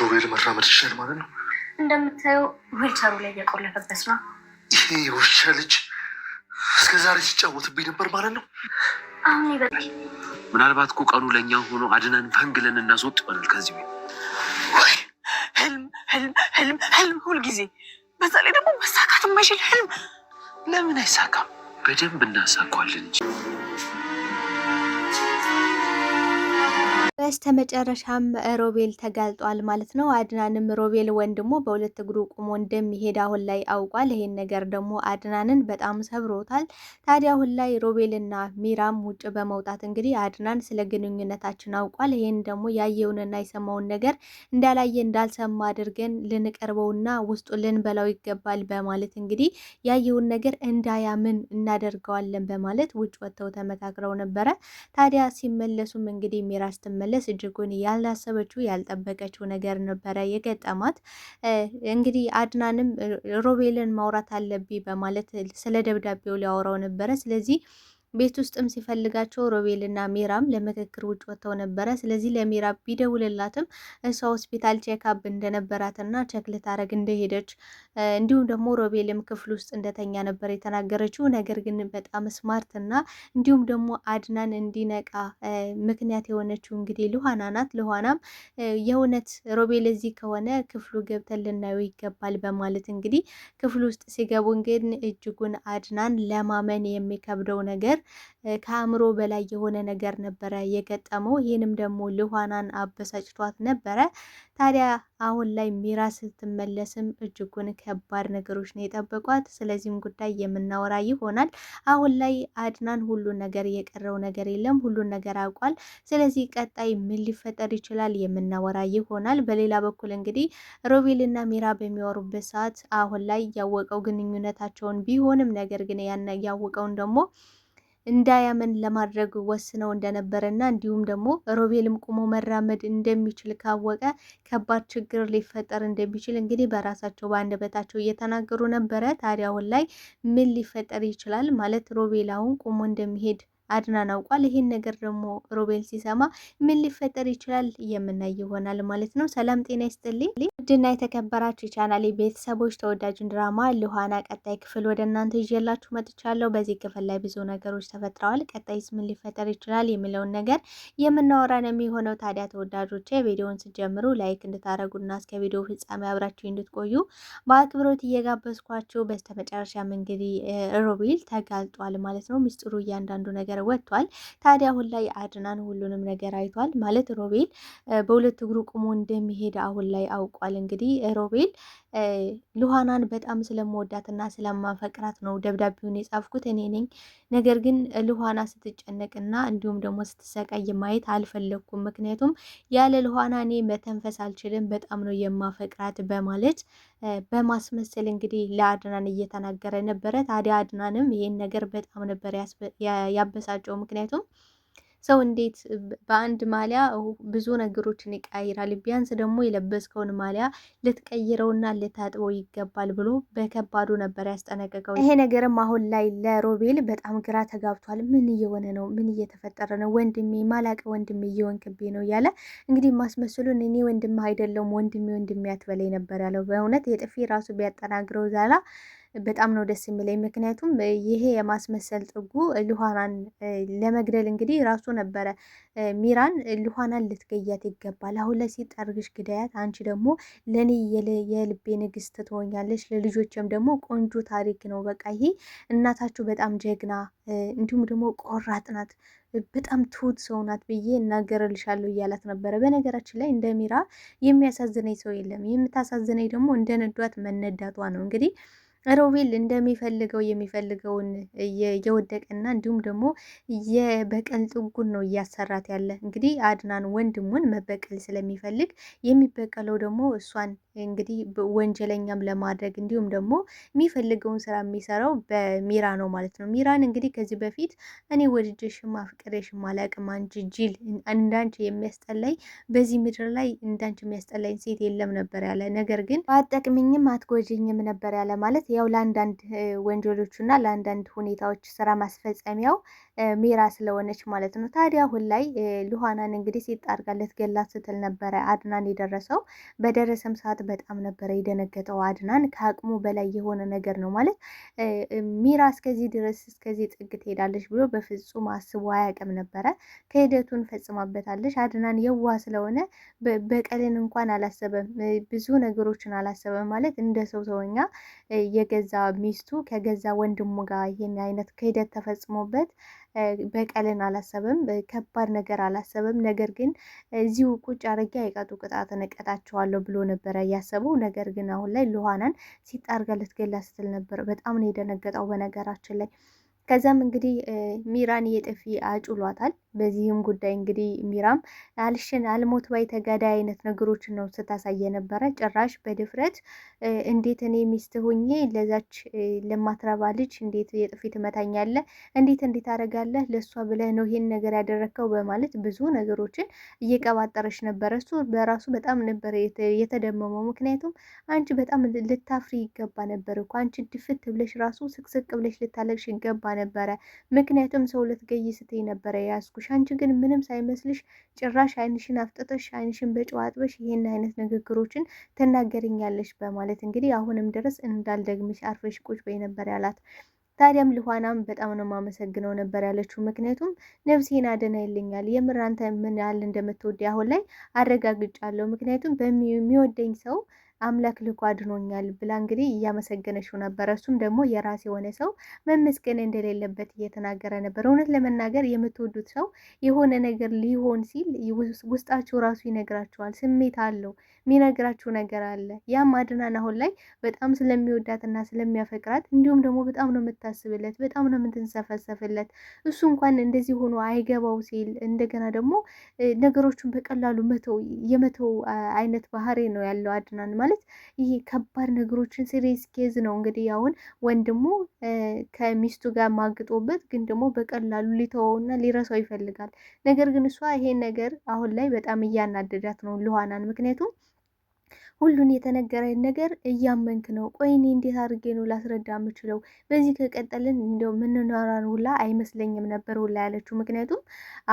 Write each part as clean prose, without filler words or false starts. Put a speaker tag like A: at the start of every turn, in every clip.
A: ሮቤል መራመድ ይችላል ማለት ነው።
B: እንደምታየው ዊልቸሩ ላይ እየቆለፈበት ነው።
A: ይሄ ውሻ ልጅ እስከዛሬ ሲጫወትብኝ ነበር ማለት ነው።
B: አሁን ይበቃል።
A: ምናልባት እኮ ቀኑ ለእኛ ሆኖ አድናን ፈንግለን እናስወጥ ይሆናል ከዚህ ቤት።
C: ህልም ህልም ህልም ህልም ሁልጊዜ፣ በዛ ላይ ደግሞ መሳካት የማይችል ህልም።
A: ለምን አይሳካም? በደንብ እናሳካዋለን እንጂ።
D: በስተመጨረሻም ሮቤል ተጋልጧል ማለት ነው። አድናንም ሮቤል ወንድሙ በሁለት እግሩ ቁሞ እንደሚሄድ አሁን ላይ አውቋል። ይሄን ነገር ደግሞ አድናንን በጣም ሰብሮታል። ታዲያ አሁን ላይ ሮቤልና ሚራም ውጭ በመውጣት እንግዲህ አድናን ስለ ግንኙነታችን አውቋል፣ ይሄን ደግሞ ያየውንና የሰማውን ነገር እንዳላየ እንዳልሰማ አድርገን ልንቀርበውና ውስጡ ልንበላው ይገባል በማለት እንግዲህ ያየውን ነገር እንዳያምን እናደርገዋለን በማለት ውጭ ወጥተው ተመካክረው ነበረ። ታዲያ ሲመለሱም እንግዲህ ሚራ ስትመለስ እጅጉን ያላሰበችው ያልጠበቀችው ነገር ነበረ የገጠማት። እንግዲህ አድናንም ሮቤልን ማውራት አለብኝ በማለት ስለ ደብዳቤው ሊያወራው ነበረ። ስለዚህ ቤት ውስጥም ሲፈልጋቸው ሮቤልና ሚራም ለምክክር ውጭ ወጥተው ነበረ። ስለዚህ ለሚራ ቢደውልላትም እሷ ሆስፒታል ቼክአፕ እንደነበራትና ቼክ ልታረግ እንደሄደች እንዲሁም ደግሞ ሮቤልም ክፍል ውስጥ እንደተኛ ነበር የተናገረችው። ነገር ግን በጣም ስማርት እና እንዲሁም ደግሞ አድናን እንዲነቃ ምክንያት የሆነችው እንግዲህ ሉሃና ናት። ሉሃናም የእውነት ሮቤል እዚህ ከሆነ ክፍሉ ገብተን ልናየው ይገባል በማለት እንግዲህ ክፍሉ ውስጥ ሲገቡ ግን እጅጉን አድናን ለማመን የሚከብደው ነገር ከአእምሮ በላይ የሆነ ነገር ነበረ የገጠመው። ይህንም ደግሞ ሉሃናን አበሳጭቷት ነበረ። ታዲያ አሁን ላይ ሚራ ስትመለስም እጅጉን ከባድ ነገሮች ነው የጠበቋት። ስለዚህም ጉዳይ የምናወራ ይሆናል። አሁን ላይ አድናን ሁሉን ነገር የቀረው ነገር የለም፣ ሁሉን ነገር አውቋል። ስለዚህ ቀጣይ ምን ሊፈጠር ይችላል የምናወራ ይሆናል። በሌላ በኩል እንግዲህ ሮቤልና ሚራ በሚወሩበት ሰዓት አሁን ላይ ያወቀው ግንኙነታቸውን ቢሆንም ነገር ግን ያን ያወቀውን ደግሞ እንዳያምን ለማድረግ ወስነው እንደነበረና እንዲሁም ደግሞ ሮቤልም ቁሞ መራመድ እንደሚችል ካወቀ ከባድ ችግር ሊፈጠር እንደሚችል እንግዲህ በራሳቸው በአንደበታቸው እየተናገሩ ነበረ። ታዲያ አሁን ላይ ምን ሊፈጠር ይችላል ማለት ሮቤል አሁን ቁሞ እንደሚሄድ አድናን አውቋል። ይህን ነገር ደግሞ ሮቤል ሲሰማ ምን ሊፈጠር ይችላል የምናይ ይሆናል ማለት ነው። ሰላም ጤና ይስጥልኝ ውድና የተከበራችሁ የቻናሌ ቤተሰቦች፣ ተወዳጁን ድራማ ሉሃና ቀጣይ ክፍል ወደ እናንተ ይዤላችሁ መጥቻለሁ። በዚህ ክፍል ላይ ብዙ ነገሮች ተፈጥረዋል። ቀጣይስ ምን ሊፈጠር ይችላል የሚለውን ነገር የምናወራ ነው የሚሆነው። ታዲያ ተወዳጆቼ ቪዲዮውን ስጀምሩ ላይክ እንድታደርጉና እስከ ቪዲዮ ፍጻሜ አብራችሁ እንድትቆዩ በአክብሮት እየጋበዝኳችሁ፣ በስተመጨረሻም እንግዲህ ሮቤል ተጋልጧል ማለት ነው። ሚስጥሩ እያንዳንዱ ነገር ወጥቷል። ታዲያ አሁን ላይ አድናን ሁሉንም ነገር አይቷል ማለት ሮቤል በሁለት እግሩ ቁሞ እንደሚሄድ አሁን ላይ አውቋል። እንግዲህ ሮቤል ሉሃናን በጣም ስለምወዳትና ስለማፈቅራት ነው ደብዳቤውን የጻፍኩት እኔ ነኝ። ነገር ግን ሉሃና ስትጨነቅና እንዲሁም ደግሞ ስትሰቃይ ማየት አልፈለግኩም። ምክንያቱም ያለ ሉሃና እኔ መተንፈስ አልችልም፣ በጣም ነው የማፈቅራት በማለት በማስመሰል እንግዲህ ለአድናን እየተናገረ ነበረ። ታዲያ አድናንም ይሄን ነገር በጣም ነበር ያበሳጨው። ምክንያቱም ሰው እንዴት በአንድ ማሊያ ብዙ ነገሮችን ይቀይራል? ቢያንስ ደግሞ የለበስከውን ማሊያ ልትቀይረውና ልታጥበው ይገባል ብሎ በከባዱ ነበር ያስጠነቀቀው። ይሄ ነገርም አሁን ላይ ለሮቤል በጣም ግራ ተጋብቷል። ምን እየሆነ ነው? ምን እየተፈጠረ ነው? ወንድሜ ማላቀ ወንድሜ እየወንክቤ ነው እያለ እንግዲህ ማስመሰሉን እኔ ወንድሜ አይደለም ወንድሜ አትበላይ ነበር ያለው። በእውነት የጥፊ ራሱ ቢያጠናግረው ዛላ በጣም ነው ደስ የሚለኝ። ምክንያቱም ይሄ የማስመሰል ጥጉ ሉሃናን ለመግደል እንግዲህ ራሱ ነበረ ሚራን ሉሃናን ልትገያት ይገባል፣ አሁን ላይ ሲጠርግሽ ግዳያት፣ አንቺ ደግሞ ለእኔ የልቤ ንግስት ትሆኛለሽ፣ ለልጆችም ደግሞ ቆንጆ ታሪክ ነው። በቃ ይሄ እናታችሁ በጣም ጀግና እንዲሁም ደግሞ ቆራጥ ናት፣ በጣም ትሁት ሰው ናት ብዬ እናገርልሻለሁ እያላት ነበረ። በነገራችን ላይ እንደ ሚራ የሚያሳዝነኝ ሰው የለም። የምታሳዝነኝ ደግሞ እንደ ነዷት መነዳቷ ነው። እንግዲህ ሮቤል እንደሚፈልገውን የወደቀና እንዲሁም ደግሞ የበቀል ጥጉን ነው እያሰራት ያለ። እንግዲህ አድናን ወንድሙን መበቀል ስለሚፈልግ የሚበቀለው ደግሞ እሷን እንግዲህ ወንጀለኛም ለማድረግ እንዲሁም ደግሞ የሚፈልገውን ስራ የሚሰራው በሚራ ነው ማለት ነው። ሚራን እንግዲህ ከዚህ በፊት እኔ ወድጄሽም አፍቅሬሽም አላቅም፣ አንቺ ጅል፣ እንዳንቺ የሚያስጠላኝ በዚህ ምድር ላይ እንዳንቺ የሚያስጠላኝ ሴት የለም ነበር ያለ። ነገር ግን አትጠቅሚኝም አትጎጂኝም ነበር ያለ። ማለት ያው ለአንዳንድ ወንጀሎቹና ለአንዳንድ ሁኔታዎች ስራ ማስፈጸሚያው ሜራ ስለሆነች ማለት ነው። ታዲያ አሁን ላይ ሉሃናን እንግዲህ ሴት አድርጋ ልትገላት ስትል ነበረ አድናን የደረሰው። በደረሰም ሰዓት በጣም ነበረ የደነገጠው አድናን። ከአቅሙ በላይ የሆነ ነገር ነው ማለት ሚራ እስከዚህ ድረስ እስከዚህ ጥግ ትሄዳለች ብሎ በፍጹም አስቦ አያውቅም ነበረ። ክህደቱን ፈጽማበታለች። አድናን የዋ ስለሆነ በቀልን እንኳን አላሰበም፣ ብዙ ነገሮችን አላሰበም። ማለት እንደ ሰውኛ የገዛ ሚስቱ ከገዛ ወንድሙ ጋር ይሄን አይነት ክህደት ተፈጽሞበት በቀልን አላሰበም፣ ከባድ ነገር አላሰበም። ነገር ግን እዚሁ ቁጭ አድርጌ አይቀጡ ቅጣትን እቀጣቸዋለሁ ብሎ ነበረ ያሰበው። ነገር ግን አሁን ላይ ሉሃናን ሲጣርጋ ልትገላ ስትል ነበር። በጣም ነው የደነገጠው በነገራችን ላይ። ከዛም እንግዲህ ሚራን የጥፊ አጩሏታል። በዚህም ጉዳይ እንግዲህ ሚራም አልሞት ባይ ተጋዳይ አይነት ነገሮችን ነው ስታሳየ ነበረ። ጭራሽ በድፍረት እንዴት እኔ ሚስት ሆኜ ለዛች ለማትረባ ልጅ እንዴት የጥፊ ትመታኛለህ? እንዴት አደርጋለህ? ለእሷ ብለህ ነው ይሄን ነገር ያደረግከው? በማለት ብዙ ነገሮችን እየቀባጠረች ነበረ። እሱ በራሱ በጣም ነበር የተደመመው። ምክንያቱም አንቺ በጣም ልታፍሪ ይገባ ነበር እኮ አንቺ ድፍት ብለሽ ራሱ ስቅስቅ ብለሽ ልታለቅሽ ይገባ ነበረ። ምክንያቱም ሰው ልትገይ ስትይ ነበረ ያስኩ። አንቺ ግን ምንም ሳይመስልሽ ጭራሽ አይንሽን አፍጥጠሽ አይንሽን በጨው አጥበሽ ይሄን አይነት ንግግሮችን ትናገርኛለሽ በማለት እንግዲህ አሁንም ድረስ እንዳልደግምሽ አርፈሽ ቁጭ በይ ነበር ያላት። ታዲያም ሉሃናም በጣም ነው የማመሰግነው ነበር ያለችው። ምክንያቱም ነፍሴን አድነህልኛል፣ የምር አንተ ምን ያህል እንደምትወድ አሁን ላይ አረጋግጫለሁ። ምክንያቱም በሚወደኝ ሰው አምላክ ልኮ አድኖኛል ብላ እንግዲህ እያመሰገነችው ነበረ። እሱም ደግሞ የራስ የሆነ ሰው መመስገን እንደሌለበት እየተናገረ ነበር። እውነት ለመናገር የምትወዱት ሰው የሆነ ነገር ሊሆን ሲል ውስጣችሁ ራሱ ይነግራችኋል። ስሜት አለው፣ የሚነግራችሁ ነገር አለ። ያም አድናን አሁን ላይ በጣም ስለሚወዳትና ስለሚያፈቅራት እንዲሁም ደግሞ በጣም ነው የምታስብለት፣ በጣም ነው የምትንሰፈሰፍለት። እሱ እንኳን እንደዚህ ሆኖ አይገባው ሲል እንደገና ደግሞ ነገሮቹን በቀላሉ የመተው አይነት ባህሪ ነው ያለው አድናን ማለት ይሄ ከባድ ነገሮችን ሲሪየስ ኬዝ ነው። እንግዲህ አሁን ወንድሙ ከሚስቱ ጋር ማግጦበት ግን ደግሞ በቀላሉ ሊተወውና ሊረሳው ይፈልጋል። ነገር ግን እሷ ይሄን ነገር አሁን ላይ በጣም እያናደዳት ነው ሉሃናን። ምክንያቱም ሁሉን የተነገረኝ ነገር እያመንክ ነው። ቆይ እኔ እንዴት አድርጌ ነው ላስረዳ የምችለው? በዚህ ከቀጠልን እንደው ምንኖራን ሁላ አይመስለኝም ነበር ሁላ ያለችው። ምክንያቱም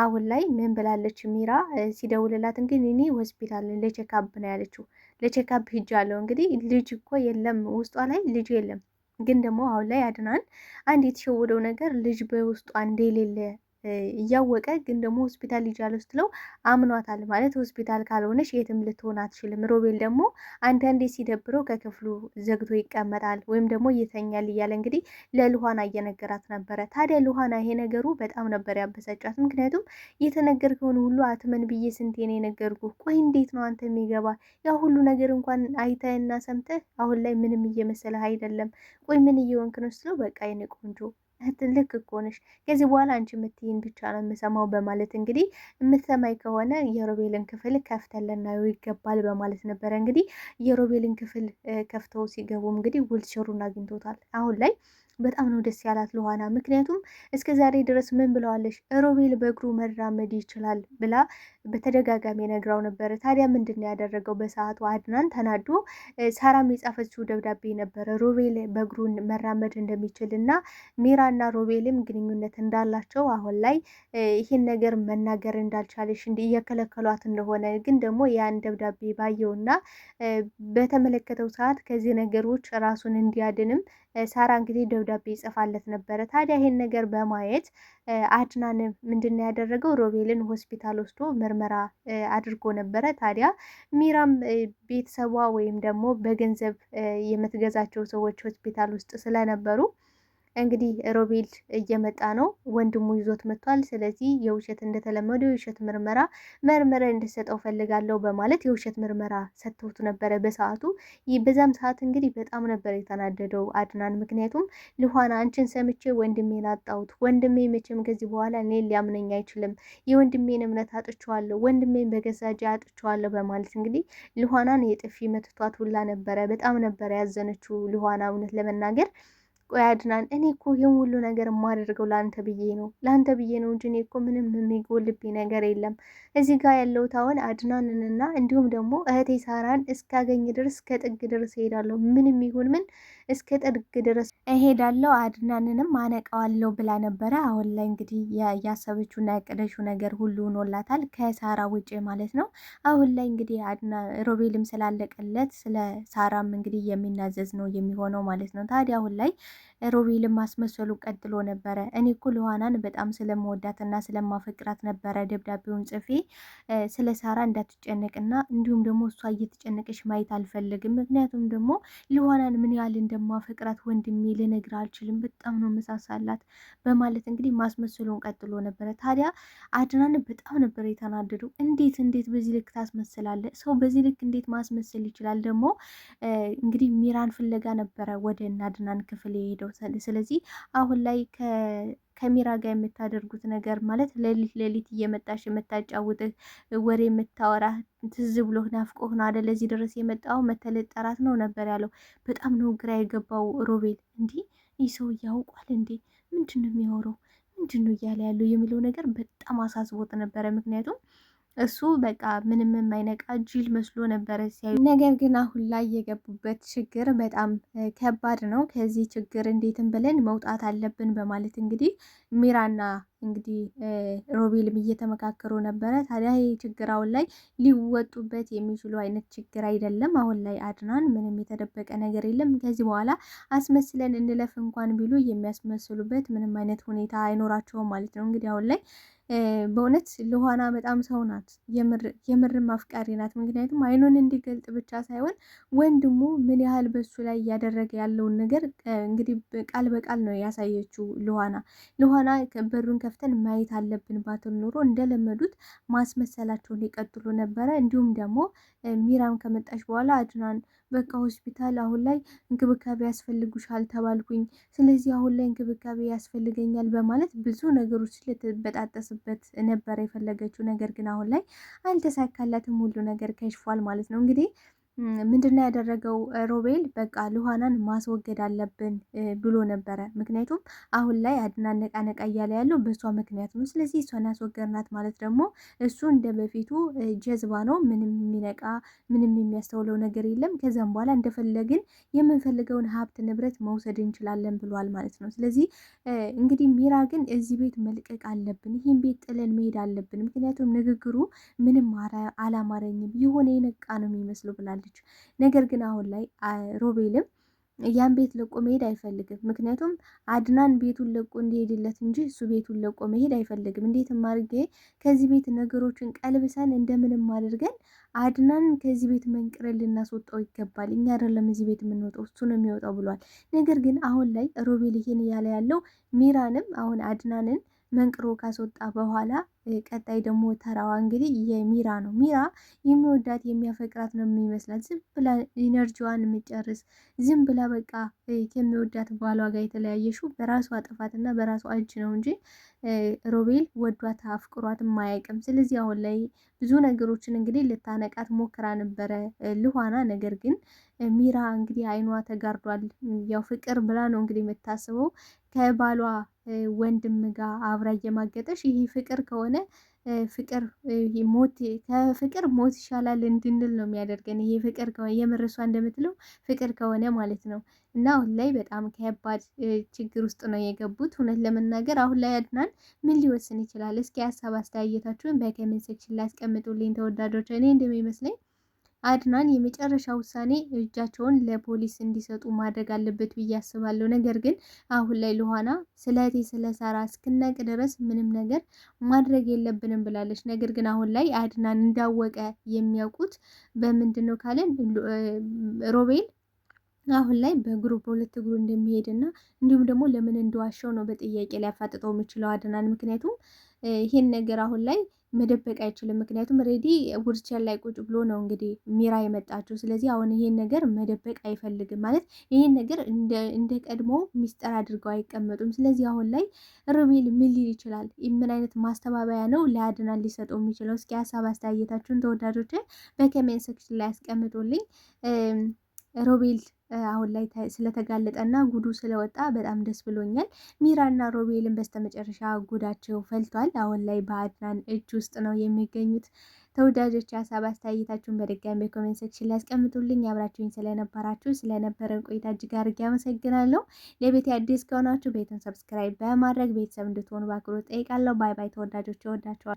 D: አሁን ላይ ምን ብላለች ሚራ ሲደውልላት፣ እንግዲህ እኔ ሆስፒታል ለቼካፕ ነው ያለችው። ለቼካፕ ሂጃለሁ። እንግዲህ ልጅ እኮ የለም ውስጧ ላይ ልጅ የለም። ግን ደግሞ አሁን ላይ አድናን አንድ የተሸወደው ነገር ልጅ በውስጧ እንደሌለ እያወቀ ግን ደግሞ ሆስፒታል ይጃለሁ ስትለው አምኗታል። ማለት ሆስፒታል ካልሆነች የትም ልትሆን አትችልም። ሮቤል ደግሞ አንዳንዴ ሲደብረው ከክፍሉ ዘግቶ ይቀመጣል ወይም ደግሞ ይተኛል እያለ እንግዲህ ለሉሃና እየነገራት ነበረ። ታዲያ ሉሃና ይሄ ነገሩ በጣም ነበር ያበሳጫት። ምክንያቱም የተነገርከውን ሁሉ አትመን ብዬ ስንቴ ነው የነገርኩህ? ቆይ እንዴት ነው አንተ የሚገባ? ያ ሁሉ ነገር እንኳን አይተህና ሰምተህ አሁን ላይ ምንም እየመሰለህ አይደለም። ቆይ ምን እየወንክ ነው ስትለው በቃ የኔ ቆንጆ ልክ እኮ ነሽ፣ ከዚህ በኋላ አንቺ የምትይን ብቻ ነው የምሰማው በማለት እንግዲህ የምትሰማኝ ከሆነ የሮቤልን ክፍል ከፍተን ልናየው ይገባል በማለት ነበረ። እንግዲህ የሮቤልን ክፍል ከፍተው ሲገቡ እንግዲህ ዊልቸሩን አግኝቶታል። አሁን ላይ በጣም ነው ደስ ያላት ሉሃና። ምክንያቱም እስከ ዛሬ ድረስ ምን ብለዋለች? ሮቤል በእግሩ መራመድ ይችላል ብላ በተደጋጋሚ ነግራው ነበረ። ታዲያ ምንድን ነው ያደረገው? በሰዓቱ አድናን ተናዶ ሳራም የጻፈችው ደብዳቤ ነበረ ሮቤል በእግሩ መራመድ እንደሚችል እና ሚራና ሮቤልም ግንኙነት እንዳላቸው አሁን ላይ ይህን ነገር መናገር እንዳልቻለች እየከለከሏት እንደሆነ ግን ደግሞ ያን ደብዳቤ ባየውና በተመለከተው ሰዓት ከዚህ ነገሮች ራሱን እንዲያድንም ሳራ እንግዲህ ደብዳቤ ይጽፋለት ነበረ። ታዲያ ይሄን ነገር በማየት አድናን ምንድን ያደረገው ሮቤልን ሆስፒታል ወስዶ ምርመራ አድርጎ ነበረ። ታዲያ ሚራም ቤተሰቧ ወይም ደግሞ በገንዘብ የምትገዛቸው ሰዎች ሆስፒታል ውስጥ ስለነበሩ እንግዲህ ሮቤል እየመጣ ነው፣ ወንድሙ ይዞት መጥቷል። ስለዚህ የውሸት እንደተለመደው የውሸት ምርመራ መርምረ እንድሰጠው ፈልጋለሁ በማለት የውሸት ምርመራ ሰጥተውት ነበረ በሰዓቱ። በዛም ሰዓት እንግዲህ በጣም ነበር የተናደደው አድናን። ምክንያቱም ልኋና አንቺን ሰምቼ ወንድሜን አጣሁት፣ ወንድሜ መቼም ከዚህ በኋላ እኔን ሊያምነኝ አይችልም፣ የወንድሜን እምነት አጥቼዋለሁ፣ ወንድሜን በገዛ እጄ አጥቼዋለሁ በማለት እንግዲህ ልኋናን የጥፊ መትቷት ሁላ ነበረ። በጣም ነበረ ያዘነችው ልኋና እውነት ለመናገር። ቆይ አድናን፣ እኔ እኮ ይህን ሁሉ ነገር የማደርገው ለአንተ ብዬ ነው እንጂ እኔ እኮ ምንም የሚጎልብኝ ነገር የለም። እዚህ ጋር ያለሁት አሁን አድናንንና እንዲሁም ደግሞ እህቴ ሳራን እስካገኝ ድረስ እስከ ጥግ ድረስ እሄዳለሁ። ምንም ይሁን ምን እስከ ጥግ ድረስ እሄዳለሁ፣ አድናንንም አነቃዋለሁ ብላ ነበረ። አሁን ላይ እንግዲህ ያሰበችውና ያቀደችው ነገር ሁሉ ሆኖላታል፣ ከሳራ ውጭ ማለት ነው። አሁን ላይ እንግዲህ ሮቤልም ስላለቀለት ስለ ሳራም እንግዲህ የሚናዘዝ ነው የሚሆነው ማለት ነው። ታዲያ አሁን ላይ ሮቤልም ማስመሰሉ ቀጥሎ ነበረ። እኔ እኮ ልኋናን በጣም ስለመወዳትና ስለማፈቅራት ነበረ ደብዳቤውን ጽፌ ስለ ሳራ እንዳትጨነቅና እንዲሁም ደግሞ እሷ እየተጨነቀች ማየት አልፈልግም። ምክንያቱም ደግሞ ልኋናን ምን ያህል እንደማፈቅራት ወንድሜ ልነግር አልችልም፣ በጣም ነው መሳሳላት በማለት እንግዲህ ማስመሰሉን ቀጥሎ ነበረ። ታዲያ አድናን በጣም ነበር የተናደደው። እንዴት በዚህ ልክ ታስመስላለ? ሰው በዚህ ልክ እንዴት ማስመሰል ይችላል? ደግሞ እንግዲህ ሚራን ፍለጋ ነበረ ወደ አድናን ክፍል የሄደው። ስለዚህ አሁን ላይ ከሚራ ጋር የምታደርጉት ነገር ማለት ሌሊት እየመጣሽ የምታጫውትህ ወሬ የምታወራ ትዝ ብሎህ ናፍቆህ ነው አደለ እዚህ ድረስ የመጣው መተለጠራት ነው ነበር ያለው። በጣም ነው ግራ የገባው ሮቤል። እንዲህ ይህ ሰው ያውቋል እንዴ? ምንድን ነው የሚያወራው? ምንድን ነው እያለ ያለው የሚለው ነገር በጣም አሳስቦት ነበረ። ምክንያቱም እሱ በቃ ምንም የማይነቃ ጅል መስሎ ነበረ ሲያዩ። ነገር ግን አሁን ላይ የገቡበት ችግር በጣም ከባድ ነው። ከዚህ ችግር እንዴትም ብለን መውጣት አለብን በማለት እንግዲህ ሚራና እንግዲህ ሮቤልም እየተመካከሩ ነበረ። ታዲያ ይህ ችግር አሁን ላይ ሊወጡበት የሚችሉ አይነት ችግር አይደለም። አሁን ላይ አድናን ምንም የተደበቀ ነገር የለም። ከዚህ በኋላ አስመስለን እንለፍ እንኳን ቢሉ የሚያስመስሉበት ምንም አይነት ሁኔታ አይኖራቸውም ማለት ነው። እንግዲህ አሁን ላይ በእውነት ልኋና በጣም ሰው ናት፣ የምርም አፍቃሪ ናት። ምክንያቱም አይኑን እንዲገልጥ ብቻ ሳይሆን ወንድሙ ምን ያህል በሱ ላይ እያደረገ ያለውን ነገር እንግዲህ ቃል በቃል ነው ያሳየችው ልኋና በሩን ከፍተን ማየት አለብን ባትል ኑሮ እንደለመዱት ማስመሰላቸውን ሊቀጥሉ ነበረ። እንዲሁም ደግሞ ሚራም ከመጣች በኋላ አድናን በቃ ሆስፒታል አሁን ላይ እንክብካቤ ያስፈልጉሻል ተባልኩኝ፣ ስለዚህ አሁን ላይ እንክብካቤ ያስፈልገኛል በማለት ብዙ ነገሮች ልትበጣጠስበት ነበር የፈለገችው። ነገር ግን አሁን ላይ አልተሳካላትም፣ ሁሉ ነገር ከሽፏል ማለት ነው። እንግዲህ ምንድነው ያደረገው ሮቤል? በቃ ልኋናን ማስወገድ አለብን ብሎ ነበረ። ምክንያቱም አሁን ላይ አድናን ነቃ ነቃ እያለ ያለው በእሷ ምክንያት ነው። ስለዚህ እሷን ያስወገድናት ማለት ደግሞ እሱ እንደ በፊቱ ጀዝባ ነው፣ ምንም የሚነቃ ምንም የሚያስተውለው ነገር የለም። ከዚያም በኋላ እንደፈለግን የምንፈልገውን ሀብት ንብረት መውሰድ እንችላለን ብሏል ማለት ነው። ስለዚህ እንግዲህ ሚራ ግን እዚህ ቤት መልቀቅ አለብን፣ ይህን ቤት ጥለን መሄድ አለብን፣ ምክንያቱም ንግግሩ ምንም አላማረኝም፣ የሆነ የነቃ ነው የሚመስለው ብላለች። ነገር ግን አሁን ላይ ሮቤልም ያን ቤት ለቆ መሄድ አይፈልግም። ምክንያቱም አድናን ቤቱን ለቆ እንዲሄድለት እንጂ እሱ ቤቱን ለቆ መሄድ አይፈልግም። እንዴትም አድርጌ ከዚህ ቤት ነገሮችን ቀልብሰን እንደምንም አድርገን አድናን ከዚህ ቤት መንቅረን ልናስወጣው ይገባል። እኛ አይደለም እዚህ ቤት የምንወጣው እሱ ነው የሚወጣው ብሏል። ነገር ግን አሁን ላይ ሮቤል ይሄን እያለ ያለው ሚራንም አሁን አድናንን መንቅሮ ካስወጣ በኋላ ቀጣይ ደግሞ ተራዋ እንግዲህ የሚራ ነው። ሚራ የሚወዳት የሚያፈቅራት ነው የሚመስላት። ዝም ብላ ኢነርጂዋን የምጨርስ ዝም ብላ በቃ ከሚወዳት ባሏ ጋር የተለያየሽው በራሷ ጥፋትና በራሷ እጅ ነው እንጂ ሮቤል ወዷት አፍቅሯት ማያውቅም። ስለዚህ አሁን ላይ ብዙ ነገሮችን እንግዲህ ልታነቃት ሞክራ ነበረ ልኋና። ነገር ግን ሚራ እንግዲህ አይኗ ተጋርዷል። ያው ፍቅር ብላ ነው እንግዲህ የምታስበው ከባሏ ወንድም ጋር አብራ እየማገጠሽ። ይሄ ፍቅር ከሆነ ከፍቅር ሞት ይሻላል እንድንል ነው የሚያደርገን። ይሄ ፍቅር ከሆነ የምርሷ እንደምትለው ፍቅር ከሆነ ማለት ነው። እና አሁን ላይ በጣም ከባድ ችግር ውስጥ ነው የገቡት። እውነት ለመናገር አሁን ላይ አድናን ምን ሊወስን ይችላል? እስኪ ሀሳብ አስተያየታችሁን በኮሜንት ሴክሽን ላይ አስቀምጡልኝ ተወዳጆች። እኔ እንደሚመስለኝ አድናን የመጨረሻ ውሳኔ እጃቸውን ለፖሊስ እንዲሰጡ ማድረግ አለበት ብዬ አስባለሁ። ነገር ግን አሁን ላይ ልኋና ስለቴ ስለ ሳራ እስክናቅ ድረስ ምንም ነገር ማድረግ የለብንም ብላለች። ነገር ግን አሁን ላይ አድናን እንዳወቀ የሚያውቁት በምንድን ነው ካለን ሮቤል አሁን ላይ በግሩፕ በሁለት እግሩ እንደሚሄድና እንዲሁም ደግሞ ለምን እንደዋሸው ነው በጥያቄ ላይ አፋጥጠው የሚችለው አድናን። ምክንያቱም ይሄን ነገር አሁን ላይ መደበቅ አይችልም። ምክንያቱም ሬዲ ውርቸር ላይ ቁጭ ብሎ ነው እንግዲህ ሚራ የመጣችው። ስለዚህ አሁን ይሄን ነገር መደበቅ አይፈልግም ማለት ይሄን ነገር እንደ ቀድሞ ሚስጥር አድርገው አይቀመጡም። ስለዚህ አሁን ላይ ሮቤል ምን ሊል ይችላል? ምን አይነት ማስተባበያ ነው ለአድናን ሊሰጠው የሚችለው? እስኪ ሀሳብ አስተያየታችሁን ተወዳጆች በኮሜንት ሴክሽን ላይ ያስቀምጡልኝ። ሮቤል አሁን ላይ ስለተጋለጠና ጉዱ ስለወጣ በጣም ደስ ብሎኛል። ሚራና ሮቤልን በስተመጨረሻ ጉዳቸው ፈልቷል። አሁን ላይ በአድናን እጅ ውስጥ ነው የሚገኙት። ተወዳጆች ሀሳብ አስተያየታችሁን በድጋሚ በኮሜንት ሴክሽን ላይ ያስቀምጡልኝ። አብራችሁኝ ስለነበረን ቆይታ እጅግ አድርጌ አመሰግናለሁ። ለቤቴ አዲስ ከሆናችሁ ቤቱን ሰብስክራይብ በማድረግ ቤተሰብ እንድትሆኑ በአክብሮት ጠይቃለሁ። ባይ ባይ ተወዳጆች፣ እወዳችኋለሁ።